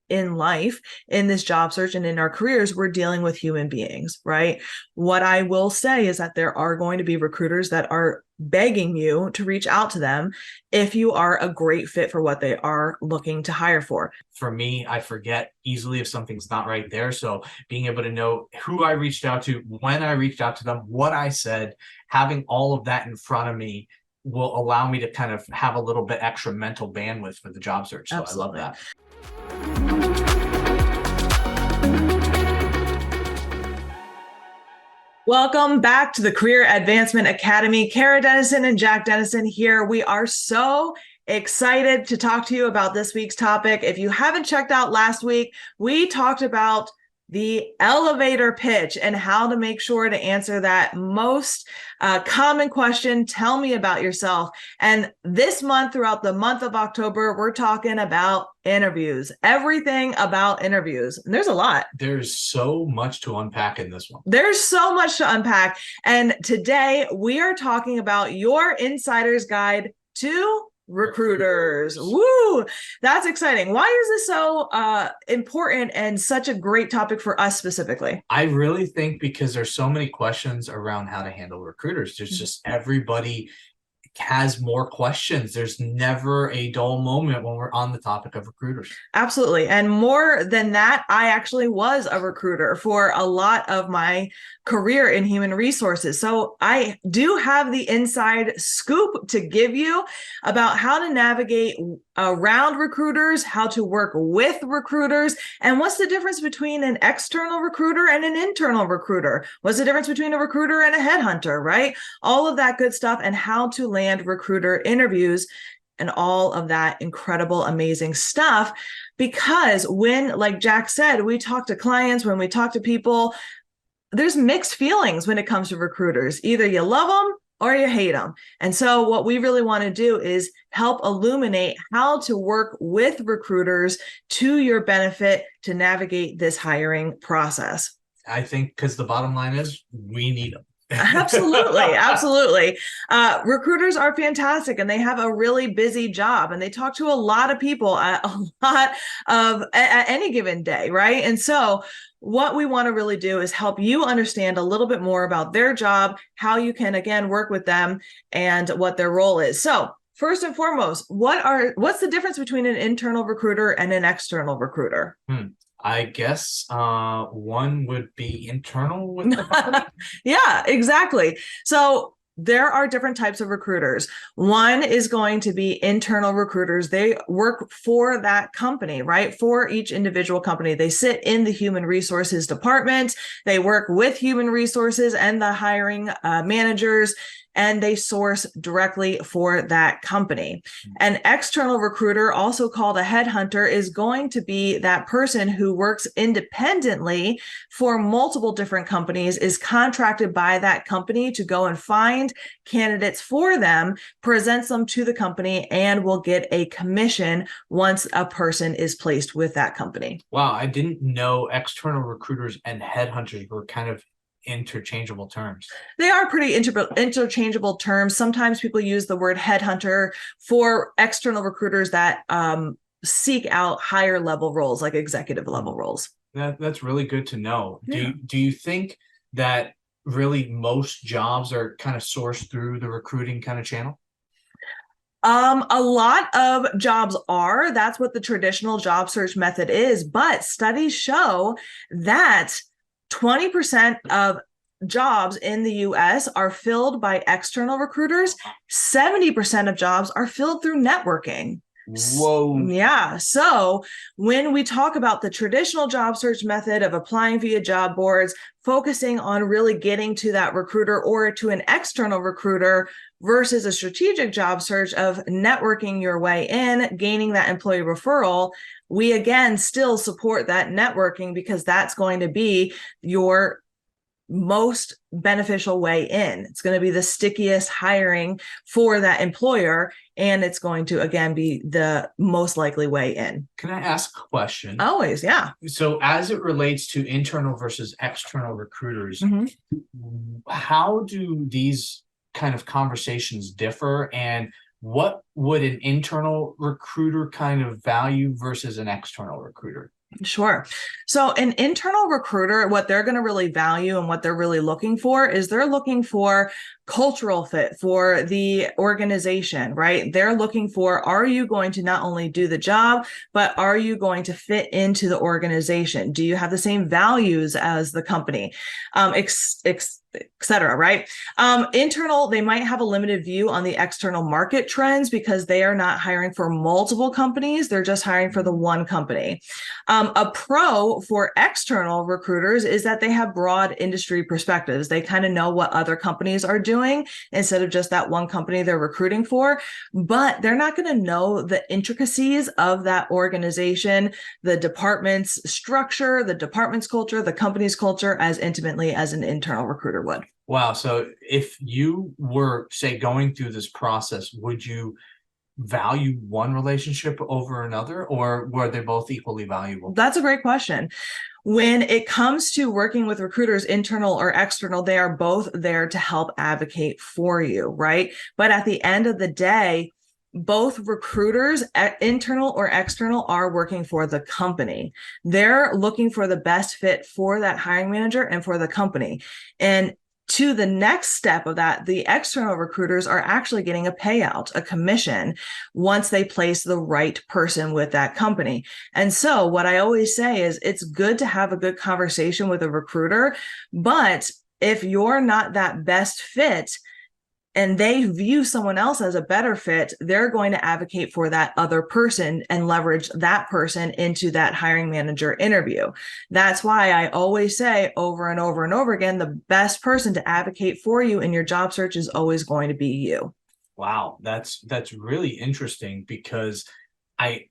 in life, in this job search and in our careers, we're dealing with human beings, right? What I will say is that there are going to be recruiters that are begging you to reach out to them if you are a great fit for what they are looking to hire for. For me, I forget easily if something's not right there. So being able to know who I reached out to, when I reached out to them, what I said, having all of that in front of me will allow me to kind of have a little bit extra mental bandwidth for the job search. So Absolutely. I love that. Welcome back to the Career Advancement Academy. Kara Dennison and Jack Dennison here. We are so excited to talk to you about this week's topic. If you haven't checked out last week, we talked about the elevator pitch and how to make sure to answer that most common question, tell me about yourself. And this month, throughout the month of October, we're talking about interviews, everything about interviews. And there's a lot. There's so much to unpack in this one. There's so much to unpack. And today we are talking about your insider's guide to recruiters. Woo! That's exciting. Why is this so important and such a great topic for us specifically? I really think because there's so many questions around how to handle recruiters. There's just everybody has more questions. There's never a dull moment when we're on the topic of recruiters. Absolutely. And more than that, I actually was a recruiter for a lot of my career in human resources. So I do have the inside scoop to give you about how to navigate around recruiters, how to work with recruiters, and what's the difference between an external recruiter and an internal recruiter? What's the difference between a recruiter and a headhunter, right? All of that good stuff and how to land recruiter interviews and all of that incredible, amazing stuff. Because when, like Jack said, we talk to clients, when we talk to people, there's mixed feelings when it comes to recruiters. Either you love them or you hate them. And so what we really want to do is help illuminate how to work with recruiters to your benefit to navigate this hiring process. I think because the bottom line is we need them. Absolutely. Absolutely. Recruiters are fantastic and they have a really busy job and they talk to a lot of people at any given day, right? And so what we want to really do is help you understand a little bit more about their job, how you can, again, work with them and what their role is. So first and foremost, what's the difference between an internal recruiter and an external recruiter? I guess one would be internal with the company. Yeah, exactly. So there are different types of recruiters. One is going to be internal recruiters. They work for that company, right? For each individual company. They sit in the human resources department. They work with human resources and the hiring managers, and they source directly for that company. An external recruiter, also called a headhunter, is going to be that person who works independently for multiple different companies, is contracted by that company to go and find candidates for them, presents them to the company, and will get a commission once a person is placed with that company. Wow, I didn't know external recruiters and headhunters were kind of interchangeable terms. They are pretty interchangeable terms. Sometimes people use the word headhunter for external recruiters that seek out higher level roles, like executive level roles. That's really good to know. Yeah. Do you think that really most jobs are kind of sourced through the recruiting kind of channel? A lot of jobs are. That's what the traditional job search method is. But studies show that 20% of jobs in the US are filled by external recruiters. 70% of jobs are filled through networking. Whoa. Yeah. So when we talk about the traditional job search method of applying via job boards, focusing on really getting to that recruiter or to an external recruiter versus a strategic job search of networking your way in, gaining that employee referral, we again still support that networking because that's going to be your most beneficial way in. It's going to be the stickiest hiring for that employer, and it's going to, again, be the most likely way in. Can I ask a question? Always, yeah. So as it relates to internal versus external recruiters, how do these kind of conversations differ? And what would an internal recruiter kind of value versus an external recruiter? Sure. So an internal recruiter, what they're going to really value and what they're really looking for is they're looking for cultural fit for the organization, right? They're looking for, are you going to not only do the job, but are you going to fit into the organization? Do you have the same values as the company? Et cetera, right? Internal, they might have a limited view on the external market trends because they are not hiring for multiple companies. They're just hiring for the one company. A pro for external recruiters is that they have broad industry perspectives. They kind of know what other companies are doing instead of just that one company they're recruiting for, but they're not going to know the intricacies of that organization, the department's structure, the department's culture, the company's culture as intimately as an internal recruiter would. Wow. So if you were, say, going through this process, would you value one relationship over another, or were they both equally valuable? That's a great question. When it comes to working with recruiters, internal or external, they are both there to help advocate for you, right? But at the end of the day, both recruiters, internal or external, are working for the company. They're looking for the best fit for that hiring manager and for the company. And to the next step of that, the external recruiters are actually getting a payout, a commission, once they place the right person with that company. And so what I always say is it's good to have a good conversation with a recruiter, but if you're not that best fit, and they view someone else as a better fit, they're going to advocate for that other person and leverage that person into that hiring manager interview. That's why I always say over and over and over again, the best person to advocate for you in your job search is always going to be you. Wow, that's really interesting, because I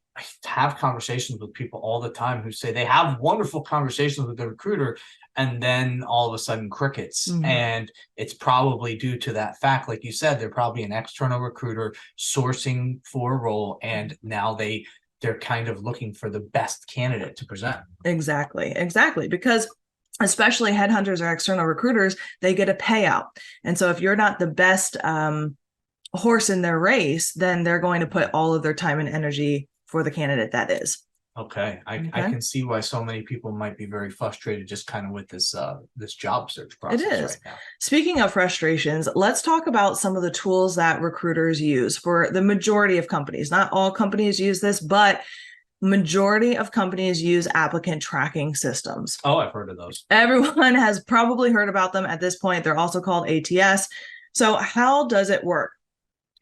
have conversations with people all the time who say they have wonderful conversations with the recruiter, and then all of a sudden crickets. Mhm. And it's probably due to that fact, like you said, they're probably an external recruiter sourcing for a role, and now they're kind of looking for the best candidate to present. Exactly. Because especially headhunters or external recruiters, they get a payout. And so if you're not the best horse in their race, then they're going to put all of their time and energy for the candidate that is. Okay. I can see why so many people might be very frustrated just kind of with this job search process right now. Speaking of frustrations, let's talk about some of the tools that recruiters use for the majority of companies. Not all companies use this, but majority of companies use applicant tracking systems. Oh, I've heard of those. Everyone has probably heard about them at this point. They're also called ATS. So how does it work?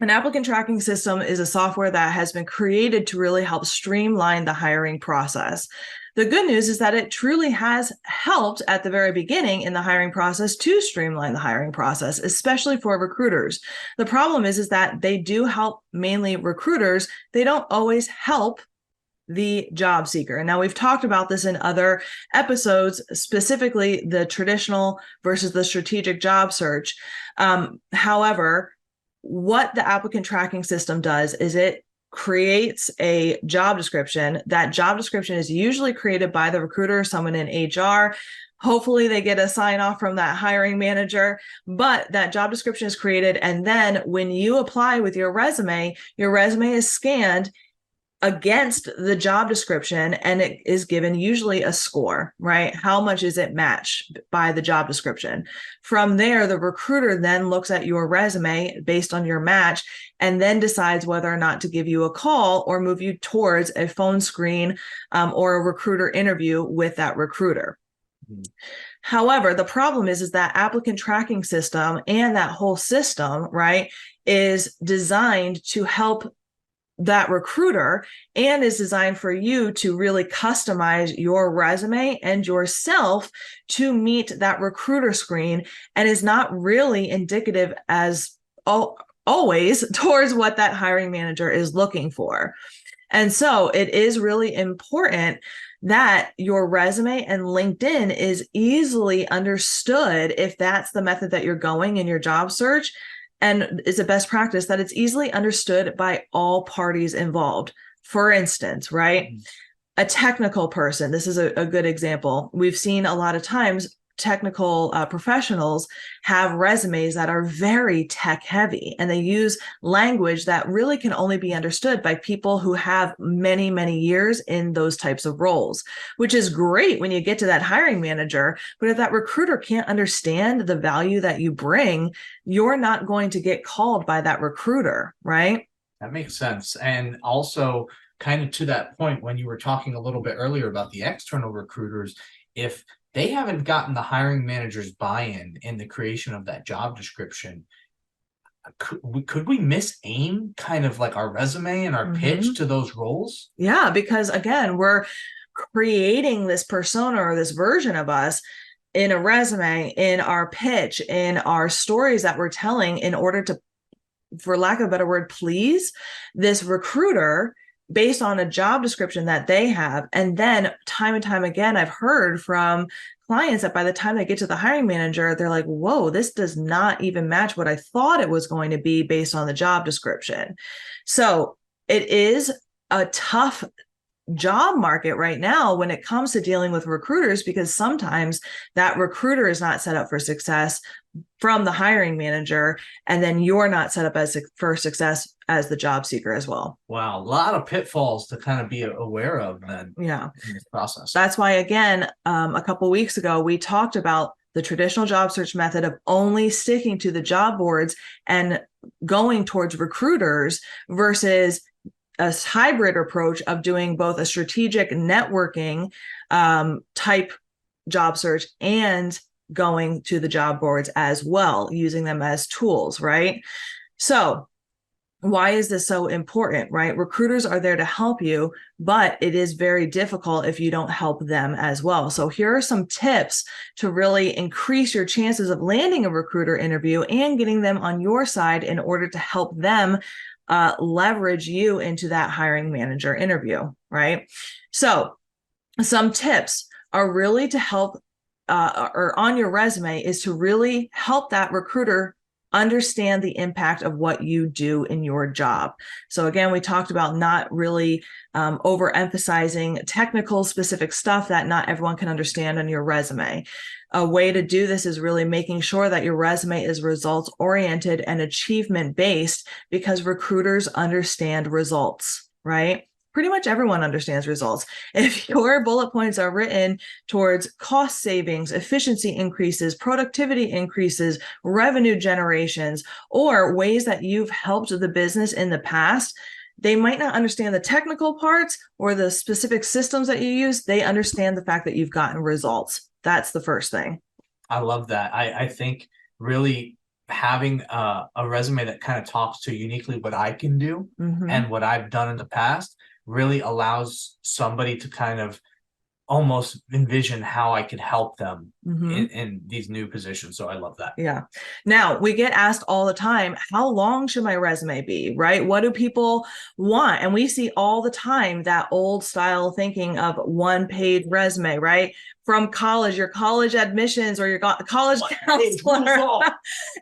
An applicant tracking system is a software that has been created to really help streamline the hiring process. The good news is that it truly has helped at the very beginning in the hiring process to streamline the hiring process, especially for recruiters. The problem is that they do help mainly recruiters. They don't always help the job seeker. And now we've talked about this in other episodes, specifically the traditional versus the strategic job search. However, what the applicant tracking system does is it creates a job description. That job description is usually created by the recruiter, someone in HR. Hopefully they get a sign off from that hiring manager, but that job description is created. And then when you apply with your resume is scanned against the job description, and it is given usually a score, right? How much is it matched by the job description? From there, the recruiter then looks at your resume based on your match and then decides whether or not to give you a call or move you towards a phone screen or a recruiter interview with that recruiter. Mm-hmm. However, the problem is that applicant tracking system and that whole system, right, is designed to help that recruiter and is designed for you to really customize your resume and yourself to meet that recruiter screen, and is not really indicative as always towards what that hiring manager is looking for. And so it is really important that your resume and LinkedIn is easily understood if that's the method that you're going in your job search. And it's a best practice that it's easily understood by all parties involved. For instance, right? A technical person, this is a good example. We've seen a lot of times technical professionals have resumes that are very tech heavy, and they use language that really can only be understood by people who have many, many years in those types of roles, which is great when you get to that hiring manager. But if that recruiter can't understand the value that you bring, you're not going to get called by that recruiter, right? That makes sense. And also, kind of to that point, when you were talking a little bit earlier about the external recruiters, if they haven't gotten the hiring manager's buy-in in the creation of that job description, could we misaim kind of like our resume and our pitch to those roles? Yeah, because again, we're creating this persona or this version of us in a resume, in our pitch, in our stories that we're telling in order to, for lack of a better word, please this recruiter based on a job description that they have. And then time and time again, I've heard from clients that by the time they get to the hiring manager, they're like, whoa, this does not even match what I thought it was going to be based on the job description. So it is a tough job market right now when it comes to dealing with recruiters, because sometimes that recruiter is not set up for success from the hiring manager, and then you're not set up for success as the job seeker as well. Wow, a lot of pitfalls to kind of be aware of then. Yeah, in this process. That's why, again, a couple of weeks ago, we talked about the traditional job search method of only sticking to the job boards and going towards recruiters versus a hybrid approach of doing both a strategic networking type job search and going to the job boards as well, using them as tools, right? So why is this so important, right? Recruiters are there to help you, but it is very difficult if you don't help them as well. So here are some tips to really increase your chances of landing a recruiter interview and getting them on your side in order to help them leverage you into that hiring manager interview, right? So some tips are really to help or on your resume is to really help that recruiter understand the impact of what you do in your job. So again, we talked about not really overemphasizing technical specific stuff that not everyone can understand on your resume. A way to do this is really making sure that your resume is results oriented and achievement based, because recruiters understand results, right? Pretty much everyone understands results. If your bullet points are written towards cost savings, efficiency increases, productivity increases, revenue generations, or ways that you've helped the business in the past, they might not understand the technical parts or the specific systems that you use. They understand the fact that you've gotten results. That's the first thing. I love that. I think really having a resume that kind of talks to uniquely what I can do and what I've done in the past really allows somebody to kind of almost envision how I could help them in these new positions. So I love that. Yeah. Now, we get asked all the time, how long should my resume be, right? What do people want? And we see all the time that old style thinking of one-page resume, right? From college, your college admissions or your college counselor.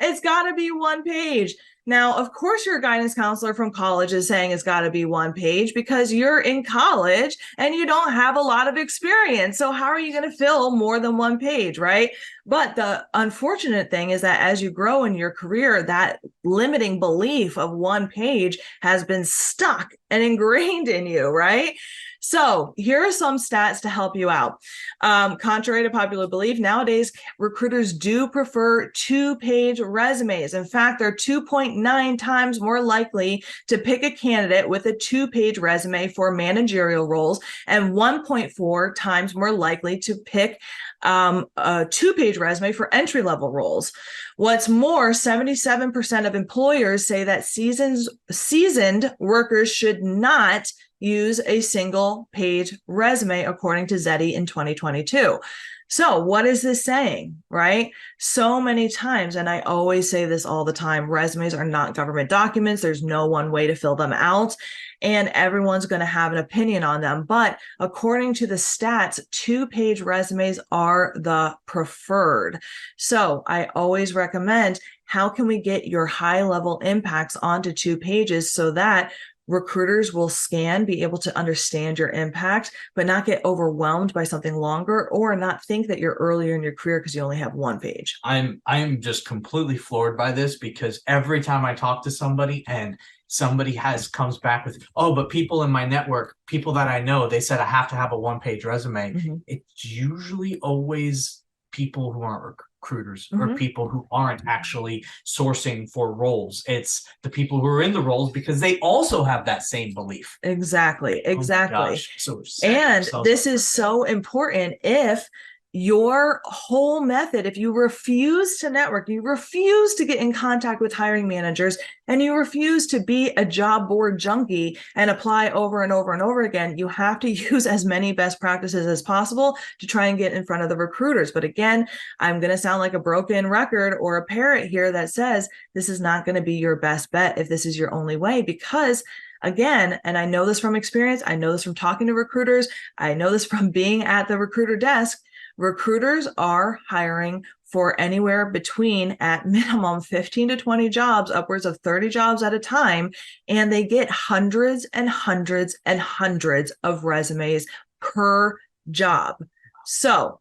It's got to be one page. Now, of course, your guidance counselor from college is saying it's got to be one page because you're in college and you don't have a lot of experience. So how are you going to fill more than one page, right? But the unfortunate thing is that as you grow in your career, that limiting belief of one page has been stuck and ingrained in you, right? So here are some stats to help you out. Contrary to popular belief, nowadays, recruiters do prefer two-page resumes. In fact, they're 2.9 times more likely to pick a candidate with a two-page resume for managerial roles and 1.4 times more likely to pick a two-page resume for entry-level roles. What's more, 77% of employers say that seasoned workers should not use a single page resume, according to Zeti in 2022. So what is this saying, right? So many times, and I always say this all the time, resumes are not government documents. There's no one way to fill them out, and everyone's going to have an opinion on them. But according to the stats, two-page resumes are the preferred. So I always recommend, how can we get your high-level impacts onto 2 pages so that recruiters will scan, be able to understand your impact, but not get overwhelmed by something longer or not think that you're earlier in your career because you only have one page. I'm just completely floored by this, because every time I talk to somebody and somebody comes back with, oh, but people in my network, people that I know, they said I have to have a one-page resume. It's usually always people who aren't recruiters or people who aren't actually sourcing for roles. It's the people who are in the roles because they also have that same belief. Exactly. Oh my gosh. So And this is so important. If your whole method, if you refuse to network, you refuse to get in contact with hiring managers, and you refuse to be a job board junkie and apply over and over and over again, you have to use as many best practices as possible to try and get in front of the recruiters. But again, I'm going to sound like a broken record or a parrot here that says this is not going to be your best bet if this is your only way, because again, and I know this from experience, I know this from talking to recruiters, I know this from being at the recruiter desk, recruiters are hiring for anywhere between, at minimum, 15 to 20 jobs, upwards of 30 jobs at a time, and they get hundreds and hundreds and hundreds of resumes per job. So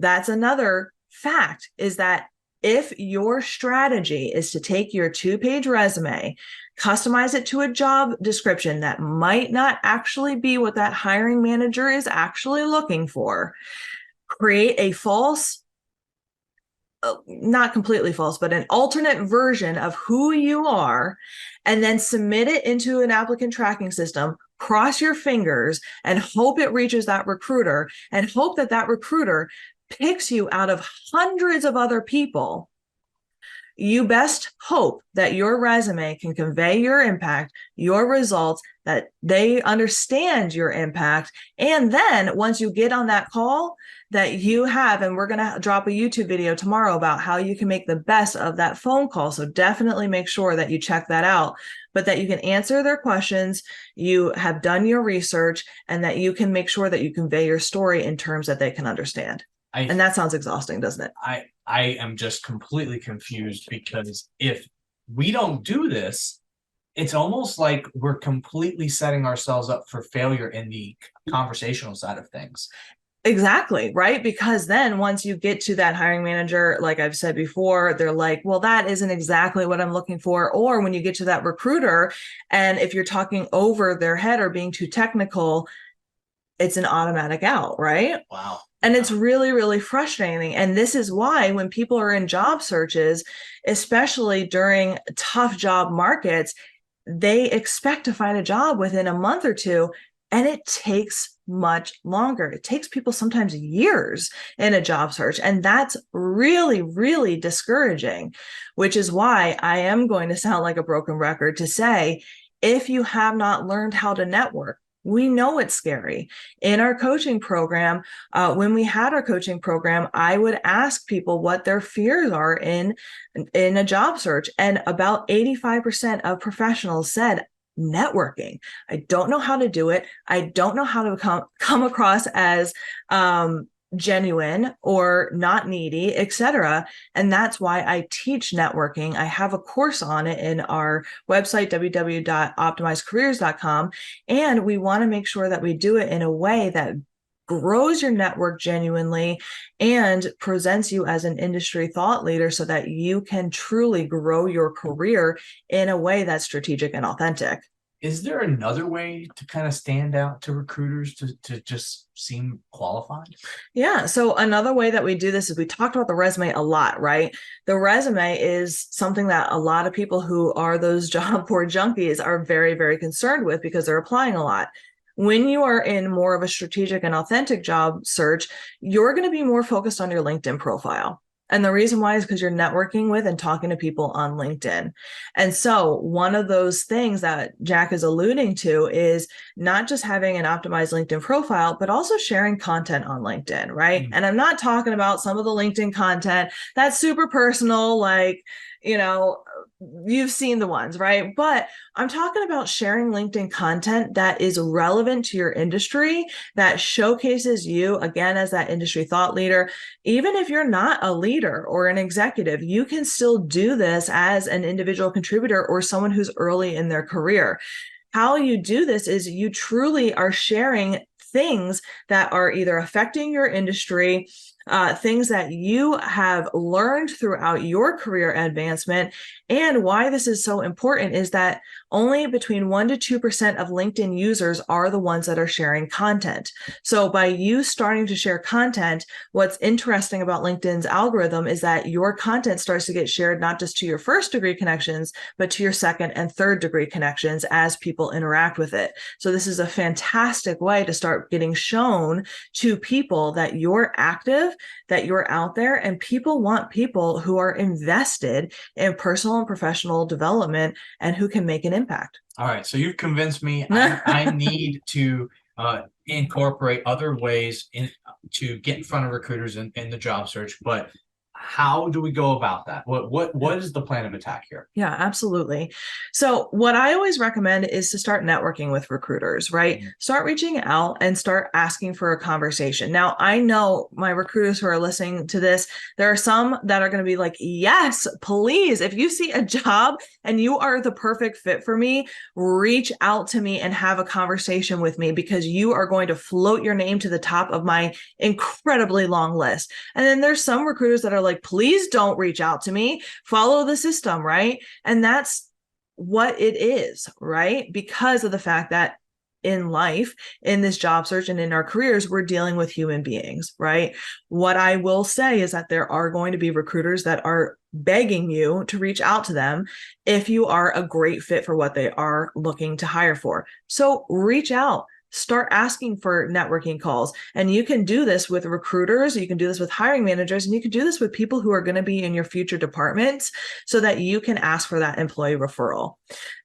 that's another fact, is that if your strategy is to take your 2-page resume, customize it to a job description that might not actually be what that hiring manager is actually looking for, create a false, not completely false, but an alternate version of who you are, and then submit it into an applicant tracking system, cross your fingers and hope it reaches that recruiter, and hope that that recruiter picks you out of hundreds of other people. You best hope that your resume can convey your impact, your results, that they understand your impact. And then once you get on that call, that you have, and we're going to drop a YouTube video tomorrow about how you can make the best of that phone call. So definitely make sure that you check that out, but that you can answer their questions, you have done your research, and that you can make sure that you convey your story in terms that they can understand. And that sounds exhausting, doesn't it? I am just completely confused, because if we don't do this, it's almost like we're completely setting ourselves up for failure in the conversational side of things. Exactly, right? Because then once you get to that hiring manager, like I've said before, they're like, well, that isn't exactly what I'm looking for. Or when you get to that recruiter, and if you're talking over their head or being too technical, it's an automatic out, right? Wow. And it's really, really frustrating. And this is why when people are in job searches, especially during tough job markets, they expect to find a job within a month or two, and it takes much longer. It takes people sometimes years in a job search. And that's really, really discouraging, which is why I am going to sound like a broken record to say, if you have not learned how to network, we know it's scary. In our coaching program, when we had our coaching program, I would ask people what their fears are in a job search. And about 85% of professionals said, networking. I don't know how to do it. I don't know how to come across as genuine or not needy, etc. And that's why I teach networking. I have a course on it in our website, www.optimizecareers.com. And we want to make sure that we do it in a way that grows your network genuinely and presents you as an industry thought leader so that you can truly grow your career in a way that's strategic and authentic. Is there another way to kind of stand out to recruiters to just seem qualified? Yeah. So another way that we do this is, we talked about the resume a lot, right? The resume is something that a lot of people who are those job board junkies are very, very concerned with, because they're applying a lot. When you are in more of a strategic and authentic job search, you're going to be more focused on your LinkedIn profile. And the reason why is because you're networking with and talking to people on LinkedIn. And so one of those things that Jack is alluding to is not just having an optimized LinkedIn profile, but also sharing content on LinkedIn, right? And I'm not talking about some of the LinkedIn content that's super personal, like, you know, you've seen the ones, right? But I'm talking about sharing LinkedIn content that is relevant to your industry, that showcases you, again, as that industry thought leader. Even if you're not a leader or an executive, you can still do this as an individual contributor or someone who's early in their career. how you do this is you truly are sharing things that are either affecting your industry, things that you have learned throughout your career advancement. And why this is so important is that only between 1% to 2% of LinkedIn users are the ones that are sharing content. So by you starting to share content, what's interesting about LinkedIn's algorithm is that your content starts to get shared not just to your first degree connections, but to your second and third degree connections as people interact with it. So this is a fantastic way to start getting shown to people that you're active, that you're out there, and people want people who are invested in personal and professional development and who can make an impact. All right, so you've convinced me. I need to incorporate other ways to get in front of recruiters in the job search, but how do we go about that? What is the plan of attack here? Yeah, absolutely. So what I always recommend is to start networking with recruiters, right? Mm-hmm. Start reaching out and start asking for a conversation. Now, I know my recruiters who are listening to this, there are some that are going to be like, yes, please, if you see a job and you are the perfect fit for me, reach out to me and have a conversation with me, because you are going to float your name to the top of my incredibly long list. And then there's some recruiters that are like, please don't reach out to me, follow the system, right? And that's what it is, right? Because of the fact that in life, in this job search and in our careers, we're dealing with human beings, right? What I will say is that there are going to be recruiters that are begging you to reach out to them if you are a great fit for what they are looking to hire for. So reach out. Start asking for networking calls. And you can do this with recruiters, you can do this with hiring managers, and you can do this with people who are going to be in your future departments so that you can ask for that employee referral.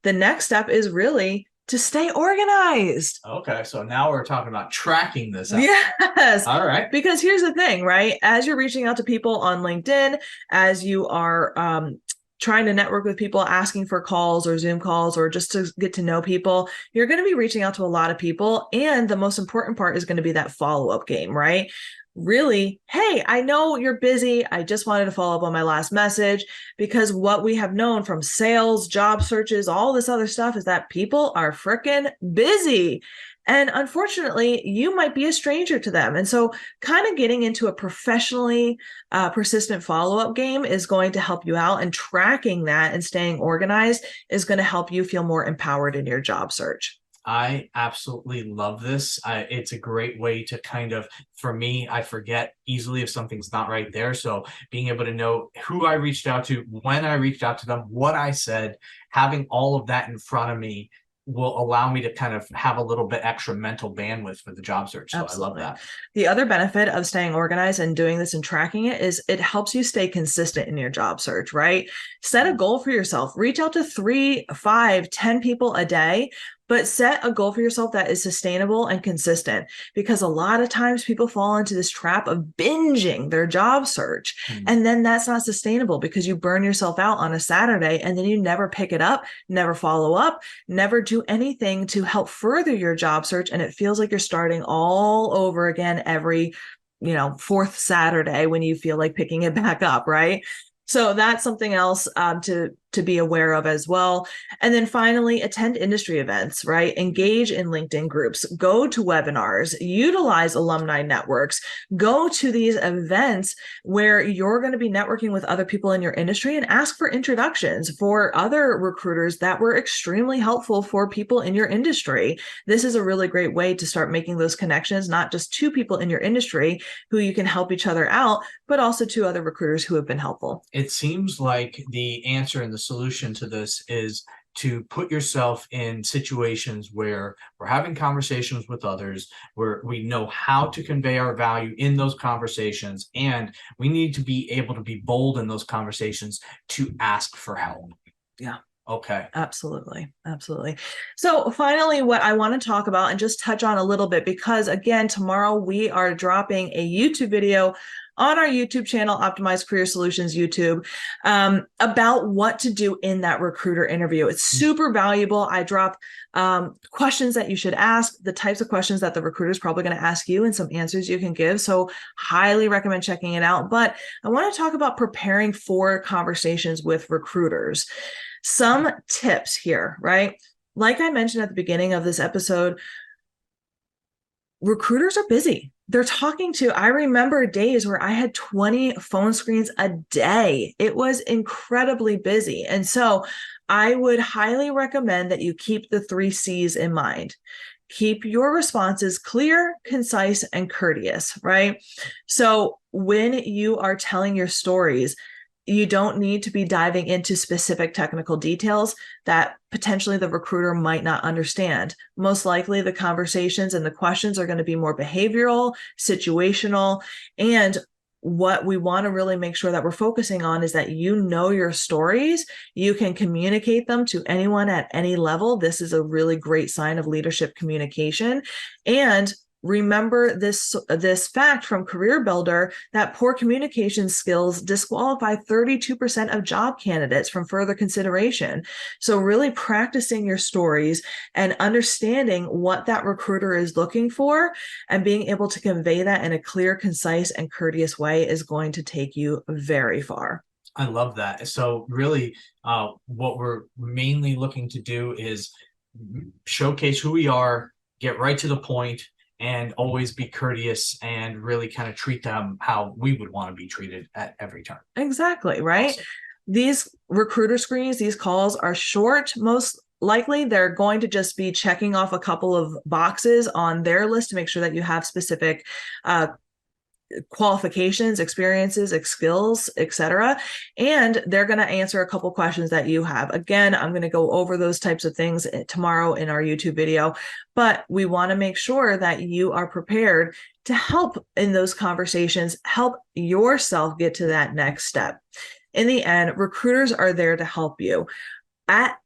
The next step is really to stay organized. Okay, so now we're talking about tracking this out. Yes. All right. Because here's the thing, right? As you're reaching out to people on LinkedIn, as you are trying to network with people, asking for calls or Zoom calls, or just to get to know people, you're going to be reaching out to a lot of people. And the most important part is going to be that follow-up game, right? Really, hey, I know you're busy. I just wanted to follow up on my last message, because what we have known from sales, job searches, all this other stuff is that people are freaking busy. And unfortunately, you might be a stranger to them. And so kind of getting into a professionally persistent follow-up game is going to help you out, and tracking that and staying organized is going to help you feel more empowered in your job search. I absolutely love this. It's a great way to kind of, for me, I forget easily if something's not right there. So being able to know who I reached out to, when I reached out to them, what I said, having all of that in front of me will allow me to kind of have a little bit extra mental bandwidth for the job search. So absolutely. I love that. The other benefit of staying organized and doing this and tracking it is it helps you stay consistent in your job search, right? Set a goal for yourself. Reach out to 3, 5, 10 people a day, but set a goal for yourself that is sustainable and consistent, because a lot of times people fall into this trap of binging their job search. And then that's not sustainable, because you burn yourself out on a Saturday and then you never pick it up, never follow up, never do anything to help further your job search. And it feels like you're starting all over again every, fourth Saturday when you feel like picking it back up, right? So that's something else to be aware of as well. And then finally, attend industry events, right? Engage in LinkedIn groups, go to webinars, utilize alumni networks, go to these events where you're going to be networking with other people in your industry, and ask for introductions for other recruiters that were extremely helpful for people in your industry. This is a really great way to start making those connections, not just to people in your industry who you can help each other out, but also to other recruiters who have been helpful. It seems like the answer and the solution to this is to put yourself in situations where we're having conversations with others, where we know how to convey our value in those conversations, and we need to be able to be bold in those conversations to ask for help. Yeah. Okay. Absolutely. Absolutely. So finally, what I want to talk about and just touch on a little bit, because again, tomorrow we are dropping a YouTube video on our YouTube channel, Optimized Career Solutions YouTube, about what to do in that recruiter interview. It's super valuable. I drop questions that you should ask, the types of questions that the recruiter is probably going to ask you, and some answers you can give. So highly recommend checking it out. But I want to talk about preparing for conversations with recruiters. Some tips here, right? like I mentioned at the beginning of this episode, recruiters are busy. They're talking to, I remember days where I had 20 phone screens a day. It was incredibly busy. And so I would highly recommend that you keep the 3 C's in mind. Keep your responses clear, concise, and courteous, right? So when you are telling your stories, you don't need to be diving into specific technical details that potentially the recruiter might not understand. Most likely, the conversations and the questions are going to be more behavioral, situational, and what we want to really make sure that we're focusing on is that you know your stories, you can communicate them to anyone at any level. This is a really great sign of leadership communication. And remember this fact from Career Builder that poor communication skills disqualify 32% of job candidates from further consideration. So really practicing your stories and understanding what that recruiter is looking for and being able to convey that in a clear, concise, and courteous way is going to take you very far. I love that. So really, what we're mainly looking to do is showcase who we are, get right to the point, and always be courteous and really kind of treat them how we would want to be treated at every turn. Exactly, right? Awesome. These recruiter screens, these calls are short. Most likely they're going to just be checking off a couple of boxes on their list to make sure that you have specific qualifications, experiences, skills, etc. And they're going to answer a couple questions that you have. Again, I'm going to go over those types of things tomorrow in our YouTube video, but we want to make sure that you are prepared to help in those conversations, help yourself get to that next step. In the end, recruiters are there to help you. At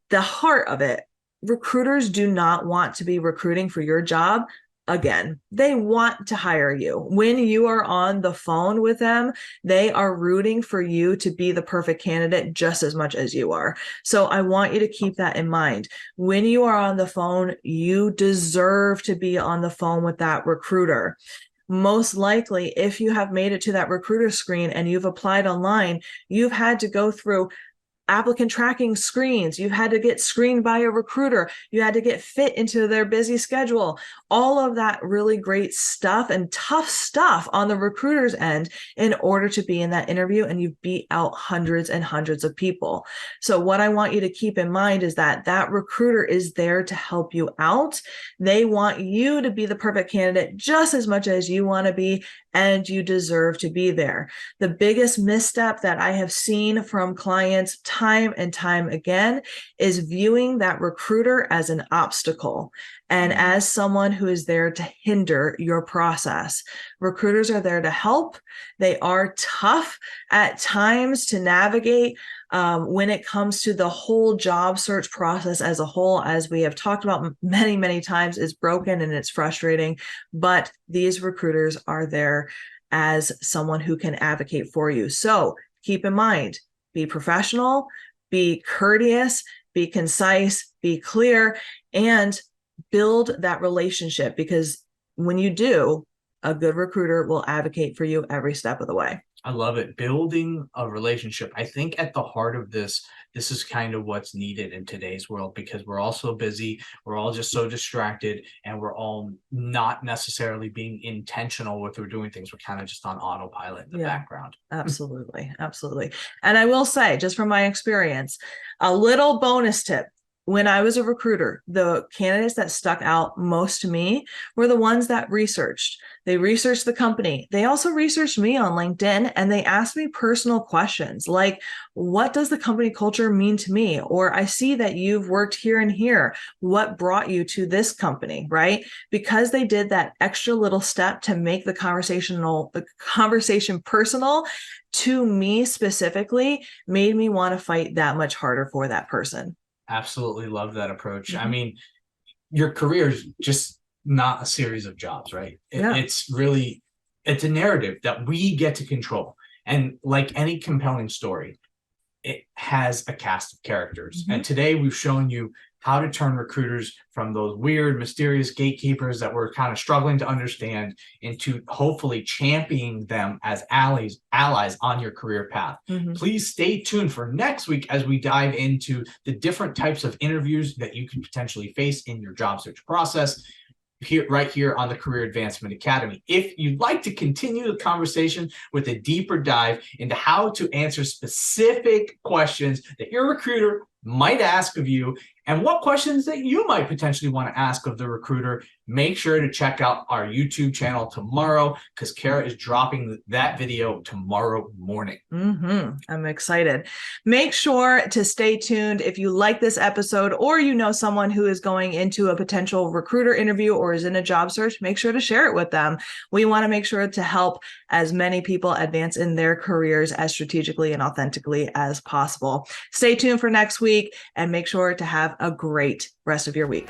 the heart of it, recruiters do not want to be recruiting for your job. Again, they want to hire you. When you are on the phone with them, they are rooting for you to be the perfect candidate just as much as you are. So I want you to keep that in mind. When you are on the phone, you deserve to be on the phone with that recruiter. Most likely, if you have made it to that recruiter screen and you've applied online, you've had to go through applicant tracking screens. You had to get screened by a recruiter. You had to get fit into their busy schedule. All of that really great stuff and tough stuff on the recruiter's end in order to be in that interview, and you beat out hundreds and hundreds of people. So what I want you to keep in mind is that that recruiter is there to help you out. They want you to be the perfect candidate just as much as you want to be, and you deserve to be there. The biggest misstep that I have seen from clients time and time again is viewing that recruiter as an obstacle and as someone who is there to hinder your process. Recruiters are there to help. They are tough at times to navigate when it comes to the whole job search process as a whole, as we have talked about many, many times, is broken and it's frustrating. But these recruiters are there as someone who can advocate for you. So keep in mind, be professional, be courteous, be concise, be clear, and build that relationship, because when you do, a good recruiter will advocate for you every step of the way. I love it. Building a relationship. I think at the heart of this is kind of what's needed in today's world, because we're all so busy. We're all just so distracted, and we're all not necessarily being intentional with we're doing things. We're kind of just on autopilot in the background. Absolutely. Absolutely. And I will say, just from my experience, a little bonus tip. When I was a recruiter, the candidates that stuck out most to me were the ones that researched. They researched the company. They also researched me on LinkedIn, and they asked me personal questions like, what does the company culture mean to me? Or I see that you've worked here and here. What brought you to this company, right? Because they did that extra little step to make the conversation personal to me specifically, made me want to fight that much harder for that person. Absolutely love that approach. I mean, your career is just not a series of jobs, right? It's really, it's a narrative that we get to control. And like any compelling story, it has a cast of characters. And today we've shown you how to turn recruiters from those weird, mysterious gatekeepers that we're kind of struggling to understand into hopefully championing them as allies on your career path. Please stay tuned for next week as we dive into the different types of interviews that you can potentially face in your job search process. Right here on the Career Advancement Academy. If you'd like to continue the conversation with a deeper dive into how to answer specific questions that your recruiter might ask of you and what questions that you might potentially want to ask of the recruiter, make sure to check out our YouTube channel tomorrow because Kara is dropping that video tomorrow morning. I'm excited. Make sure to stay tuned. If you like this episode or you know someone who is going into a potential recruiter interview or is in a job search, make sure to share it with them. We want to make sure to help as many people advance in their careers as strategically and authentically as possible. Stay tuned for next week and make sure to have a great rest of your week.